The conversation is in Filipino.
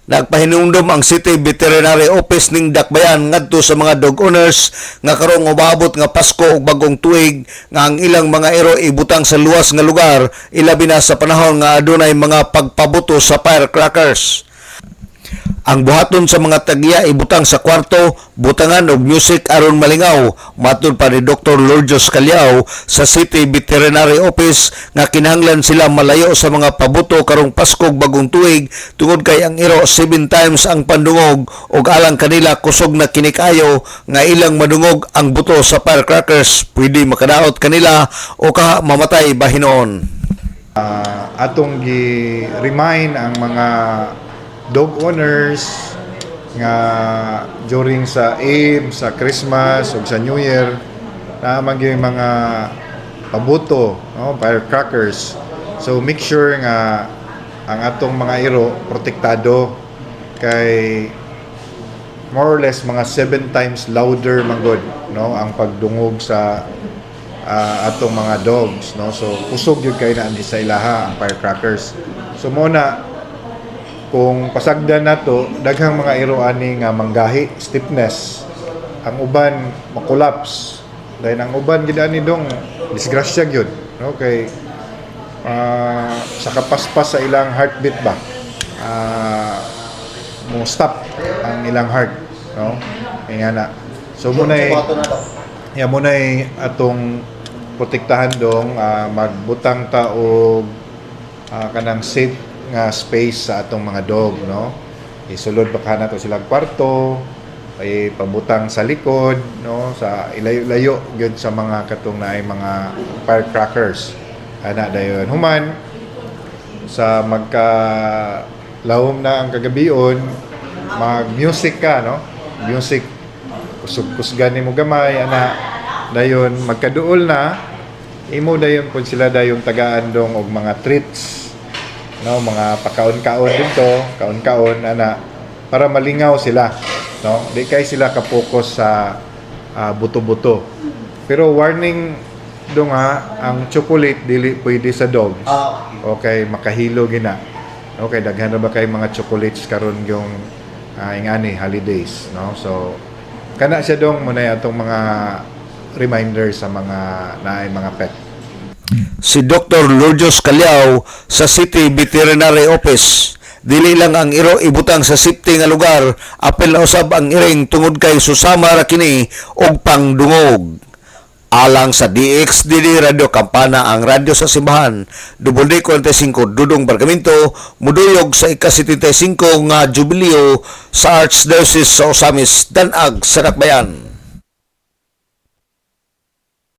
Nagpahinumdom ang City Veterinary Office ning Dakbayan ngadto sa mga dog owners nga karong umabot nga Pasko ug bagong tuig nga ang ilang mga iro ibutang sa luwas nga lugar ilabi na sa panahon nga adunay mga pagpabuto sa firecrackers. Ang buhaton sa mga tagya ibutang sa kwarto, butangan og music aron malingaw, matud pa ni Dr. Lourdes Calyao sa City Veterinary Office nga kinahanglan sila malayo sa mga pabuto karong Pasko ug bagong tuig tungod kay ang iro 7 times ang pandungog ug alang kanila kusog na kinikayo nga ilang madungog ang buto sa firecrackers, pwede makadaot kanila o kaha mamatay bahinon. Atong gi-remind ang mga dog owners nga during sa Eve, sa Christmas ug sa New Year na maging mga pabuto, no, firecrackers. So make sure nga ang atong mga iro protektado kay more or less mga 7 times louder manggod, no, ang pagdungog sa atong mga dogs, no. So kusog gyud kay na sa ilaha ang firecrackers. So muna kung pasagdan nato daghang mga iro ani nga manggahi, stiffness, ang uban makulaps dahil ang uban gid ani dong disgrasya gyud, no, kay sa kapaspas sa ilang heartbeat ba mo stop ang ilang heart, no, kaya na so munay atong protektahan dong magbutang ta og kanang safe nga space sa atong mga dog, no. Isulod pa kana to silang kwarto, ay pabutang sa likod, no, sa ilayo-layo gyud sa mga katong naay mga firecrackers. Ana dayon human sa magka lawom na ang kagabion, mag-music ka, no. Music kusog-kusgan nimo gamay ana dayon magkaduol na imo dayon pud sila dayon tagaan dong og mga treats, no, mga pakaon-kaon dito, kaon-kaon ana para malingaw sila, no, di kay sila ka-focus sa buto-buto. Pero warning dong ang chocolate dili pwede sa dogs. Okay, makahilo gina. Okay, daghan na ba kay mga chocolates karon yung ingani holidays, no. So kana siya dong muna atong mga reminder sa mga naay mga pet. Si Dr. Lourdes Calyao sa City Veterinary Office. Dili lang ang iro ibutang sa safety nga lugar, apel na usab ang iring tungod kay susama ra kini og pangdungog. Alang sa DXDD Radio Kampana, ang radyo sa simbahan, WD45 Dudong Bargamento, muduyog sa ika-75 nga jubileo sa Archdiocese sa Osamis, Danag, sa Dakbayan.